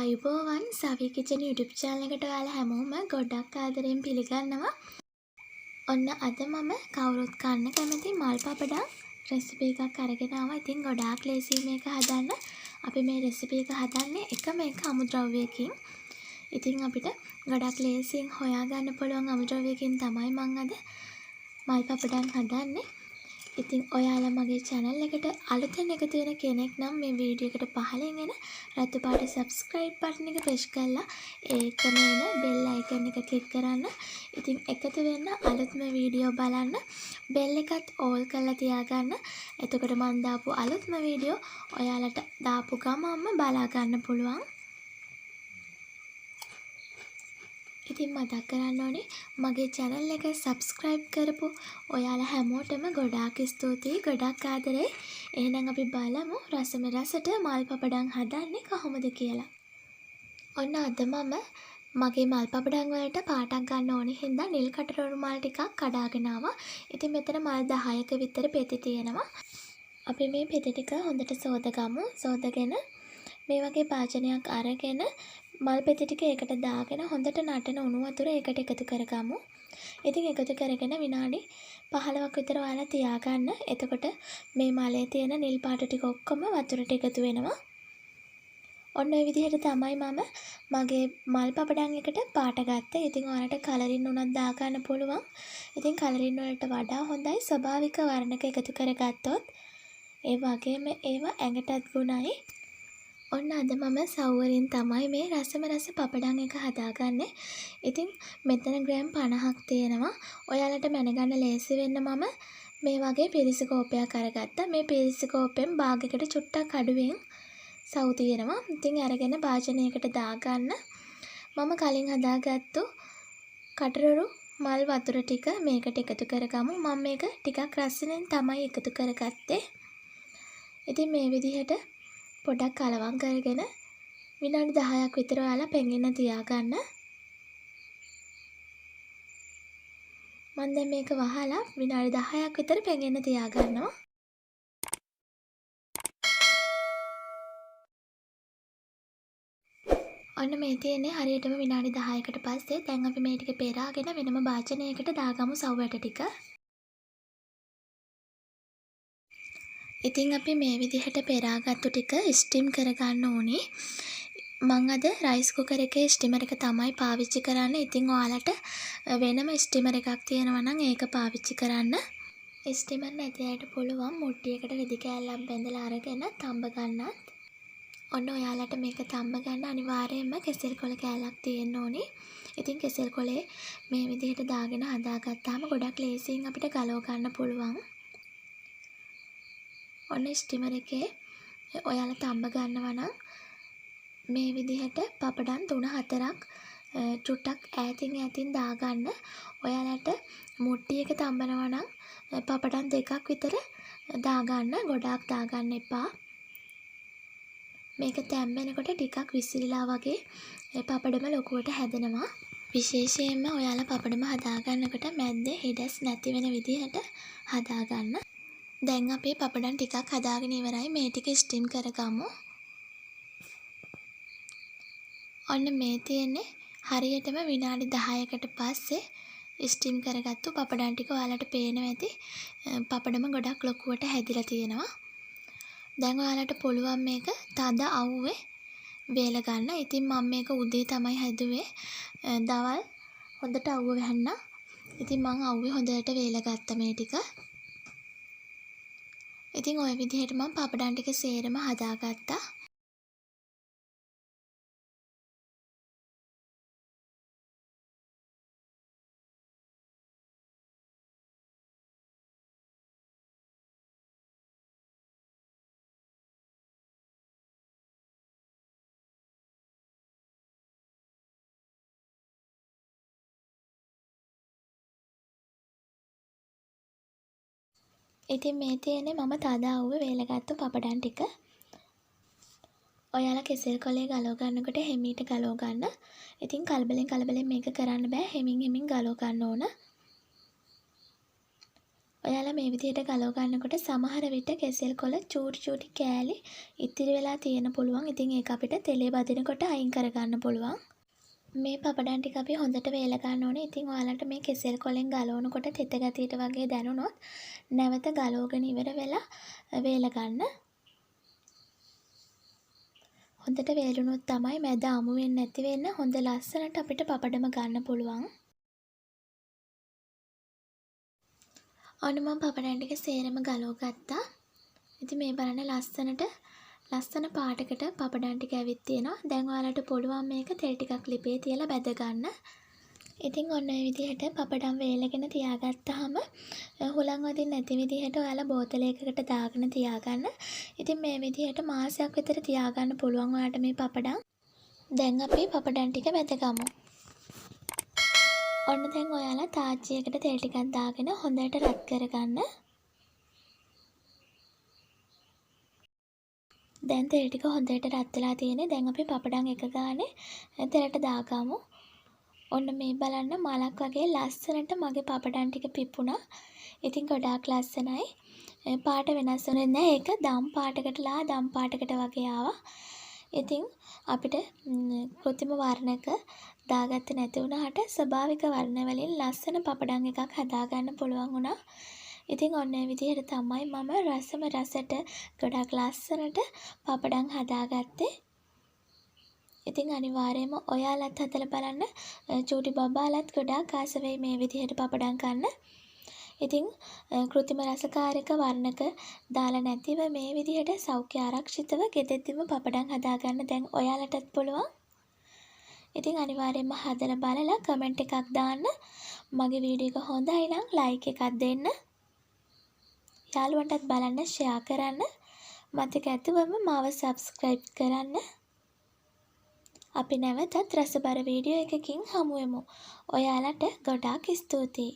ආයුබෝවන් සවි kitchen YouTube channel එකට ඔයාලා හැමෝම ගොඩක් ආදරෙන් පිළිගන්නවා. ඔන්න අද මම කවුරුත් කන්න කැමති මල් පපඩම් රෙසිපි එකක් අරගෙන ආවා. ඉතින් ගොඩාක් ලේසි මේක හදන්න. අපි මේ රෙසිපි එක හදන්නේ එකම එක අමුද්‍රව්‍යයකින්. ඉතින් අපිට ගොඩක් ලේසියෙන් හොයාගන්න පුළුවන් අමුද්‍රව්‍යයකින් තමයි මම අද මල් පපඩම් හදන්නේ. ඉතින් ඔයාලා මගේ channel එකට අලුතෙන් එකතු වෙන කෙනෙක් නම් මේ වීඩියෝ එකට පහලින් එන රතු පාට subscribe button එක press කරලා ඒකම එන bell icon එක click කරන්න. ඉතින් එකතු වෙන්න අලුත්ම වීඩියෝ බලන්න bell එකත් all කරලා තියාගන්න. එතකොට මම දාපු අලුත්ම වීඩියෝ ඔයාලට දාපු ගමන්ම බලා ගන්න පුළුවන්. ඉතින් මතක් කරන්න ඕනේ මගේ channel එක subscribe කරපු ඔයාලා හැමෝටම ගොඩාක් ස්තුතියි ගොඩාක් ආදරේ. එහෙනම් අපි බලමු රසම රසට මල් පපඩම් හදන්නේ කොහොමද කියලා. ඔන්න අද මම මගේ මල් පපඩම් වලට පාටක් ගන්න ඕනේ හින්දා නිල් කටරොරු මල් ටිකක් කඩාගෙන ආවා. ඉතින් මෙතන මල් 10ක විතර පෙති තියෙනවා. අපි මේ පෙති ටික හොඳට සෝදගමු. සෝදගෙන මේ වගේ භාජනයක් අරගෙන මල් පෙති ටික ඒකට දාගෙන හොඳට නටන උණු වතුර ඒකට එකතු කරගමු. ඉතින් එකතු කරගෙන විනාඩි 15ක් විතර ඔයාලා තියාගන්න. එතකොට මේ මලේ තියෙන නිල් පාට ටික ඔක්කොම වතුරට එකතු වෙනවා. ඔන්න ඔය විදිහට තමයි මම මගේ මල් පපඩම් එකට පාට ගත්තේ. ඉතින් ඔයාලට කලරින් උනත් දා ගන්න පුළුවන්. ඉතින් කලරින් වලට වඩා හොඳයි ස්වභාවික වර්ණක එකතු කරගත්තොත්. ඒ වගේම ඒවා ඇඟටත් ගුණයි. ඔන්න අද මම සවුවරින් තමයි මේ රසම රස පපඩම් එක හදාගන්නේ. ඉතින් මෙතන ග්‍රෑම් 50ක් තියෙනවා. ඔයාලට මැනගන්න ලේසි වෙන්න මම මේ වගේ පිරිසි කෝපයක් අරගත්තා. මේ පිරිසි කෝපෙන් භාගයකට චුට්ටක් අඩුවෙන් සවු තියෙනවා. ඉතින් අරගෙන භාජනයකට දාගන්න. මම කලින් හදාගත්තු කටරොරු මල් වතුර ටික මේකට එකතු කරගමු. මම මේක ටිකක් රසිනෙන් තමයි එකතු කරගත්තේ. ඉතින් මේ විදිහට පොඩක් කලවම් කරගෙන විනාඩි 10ක් විතර ඔයාලා පෙඟෙන්න තියාගන්න. මම දැන් මේක වහලා විනාඩි 10ක් විතර පෙඟෙන්න තියාගන්නවා. ඔන්න මේ තියෙන්නේ හරියටම විනාඩි 10කට පස්සේ. දැන් අපි මේ ටික පෙරාගෙන වෙනම භාජනයකට දාගමු සව් වැට ටික. ඉතින් අපි මේ විදිහට පෙරාගත්තු ටික ස්ටිම් කරගන්න ඕනේ. මම අද රයිස් කුකර් එකේ ස්ටිමර් එක තමයි පාවිච්චි කරන්නේ. ඉතින් ඔයාලට වෙනම ස්ටිමර් එකක් තියෙනවා නම් ඒක පාවිච්චි කරන්න. ස්ටිමර් නැති අයට පුළුවන් මුට්ටියකට රෙදි කෑල්ලක් බැඳලා අරගෙන තඹ ගන්නත්. ඔන්න ඔයාලට මේක තඹ ගන්න අනිවාර්යයෙන්ම කෙසෙල් කොළ කෑල්ලක් තියෙන්න ඕනේ. ඉතින් කෙසෙල් කොළේ මේ විදිහට දාගෙන හදාගත්තාම ගොඩක් ලේසියෙන් අපිට ගලව ගන්න පුළුවන්. ඔන්න ස්ටිමර් එකේ ඔයාලා තඹ ගන්නවා නම් මේ විදිහට පපඩම් 3-4ක් චුට්ටක් ඈතින් දාගන්න. ඔයාලට මුට්ටියක තඹනවා නම් පපඩම් 2ක් විතර දාගන්න. ගොඩාක් දාගන්න එපා. මේක තැම්බෙනකොට ටිකක් විසිරිලා වගේ පපඩම ලොකුවට හැදෙනවා. විශේෂයෙන්ම ඔයාලා පපඩම හදාගන්නකොට මැද්දේ හිඩැස් නැති වෙන විදිහට හදාගන්න. දැන් අපේ පපඩම් ටිකක් හදාගෙන ඉවරයි. මේ ටික ස්ටිම් කරගමු. ඔන්න මේ තියෙන්නේ හරියටම විනාඩි 10කට පස්සේ ස්ටිම් කරගත්තු පපඩම් ටික. ඔයාලට පේනවා ඇති පපඩම ගොඩක් ලොකුවට හැදිලා තියෙනවා. දැන් ඔයාලට පුළුවන් මේක තද අවුවේ වේල ගන්න. ඉතින් මම මේක උදේ තමයි හැදුවේ. දවල් හොඳට අවුව වැහුණා. ඉතින් මම අවුවේ හොඳට වේල ගත්තා මේ ටික. ඉතින් ওই විදිහට මම පපඩම් ටික සේරම හදාගත්තා. ඉතින් මේ තියෙන්නේ මම තද අවුවේ වේලගත්තු පපඩම් ටික. ඔයාලා කෙසෙල් කොලේ ගලව ගන්නකොට හෙමීට ගලව ගන්න. ඉතින් කලබලෙන් මේක කරන්න බෑ. හෙමින් ගලව ගන්න ඕන. ඔයාලා මේ විදිහට ගලව ගන්නකොට සමහර විට කෙසෙල් කොළ චූටි කෑලි ඉතිරි වෙලා තියෙන පුළුවන්. ඉතින් ඒක අපිට තෙලේ බදිනකොට අයින් කරගන්න පුළුවන්. මේ පපඩම් ටික අපි හොඳට වේල ගන්න ඕනේ. ඉතින් ඔයාලට මේ කෙසෙල් කොළෙන් ගලවනකොට තෙත ගතියට වගේ දැනුණොත් නැවත ගලවගෙන ඉවර වෙලා වේල ගන්න. හොඳට වේලුණොත් තමයි මැද අමු වෙන්නේ නැති වෙන්න හොඳ ලස්සනට අපිට පපඩම ගන්න පුළුවන්. ඔන්න මම පපඩම් ටික සේරම ගලව ගත්තා. ඉතින් මේ බලන්න ලස්සන පාටකට පපඩම් ටික ඇවිත් තියෙනවා. දැන් ඔයාලට පුළුවන් මේක තෙල් ටිකක් ලිපේ තියලා බැද ගන්න. ඉතින් ඔන්න ඔය විදිහට පපඩම් වේලගෙන තියාගත්තාම හුලං වදින්න නැති විදිහට ඔයාලා බෝතලයකට දාගෙන තියාගන්න. ඉතින් මේ විදිහට මාසයක් විතර තියාගන්න පුළුවන් ඔයාලට මේ පපඩම්. දැන් අපි පපඩම් ටික බැදගමු. ඔන්න දැන් ඔයාලා තාච්චියකට තෙල් ටිකක් දාගෙන හොඳට රත් කරගන්න. දැන් තෙල් ටික හොඳට රත් වෙලා තියෙන්නේ. දැන් අපි පපඩම් එක ගානේ තෙලට දාගමු. ඔන්න මේ බලන්න මලක් වගේ ලස්සනට මගේ පපඩම් ටික පිපුණා. ඉතින් ගොඩාක් ලස්සනයි. පාට වෙනස් වෙන්නේ නැහැ. ඒක දම් පාටකටලා දම් පාටකට වගේ ආවා. ඉතින් අපිට කෘත්‍රිම වර්ණක දාගත්තේ නැති වුණාට ස්වභාවික වර්ණ වලින් ලස්සන පපඩම් එකක් හදාගන්න පුළුවන් වුණා. ඉතින් ඔන්න ඒ විදිහට තමයි මම රසට ගොඩාක් ලස්සනට පපඩම් හදාගත්තේ. ඉතින් අනිවාර්යයෙන්ම ඔයාලත් හදලා බලන්න. චූටි බබාලත් ගොඩාක් ආස වෙයි මේ විදිහට පපඩම් කන්න. ඉතින් කෘත්‍රිම රසකාරක වර්ණක දාලා නැතිව මේ විදිහට සෞඛ්‍ය ආරක්ෂිතව ගෙදෙද්දිම පපඩම් හදාගන්න දැන් ඔයාලටත් පුළුවන්. ඉතින් අනිවාර්යයෙන්ම හදලා බලලා කමෙන්ට් එකක් දාන්න. මගේ වීඩියෝ එක හොඳයි නම් ලයික් එකක් දෙන්න. යාළුවන්ටත් බලන්න ෂෙයා කරන්න. මතක ඇතුවම මාව සබ්ස්ක්‍රයිබ් කරන්න. අපි නැවතත් රසබර වීඩියෝ එකකින් හමු වෙමු. ඔයාලට ගොඩාක් ස්තුතියි.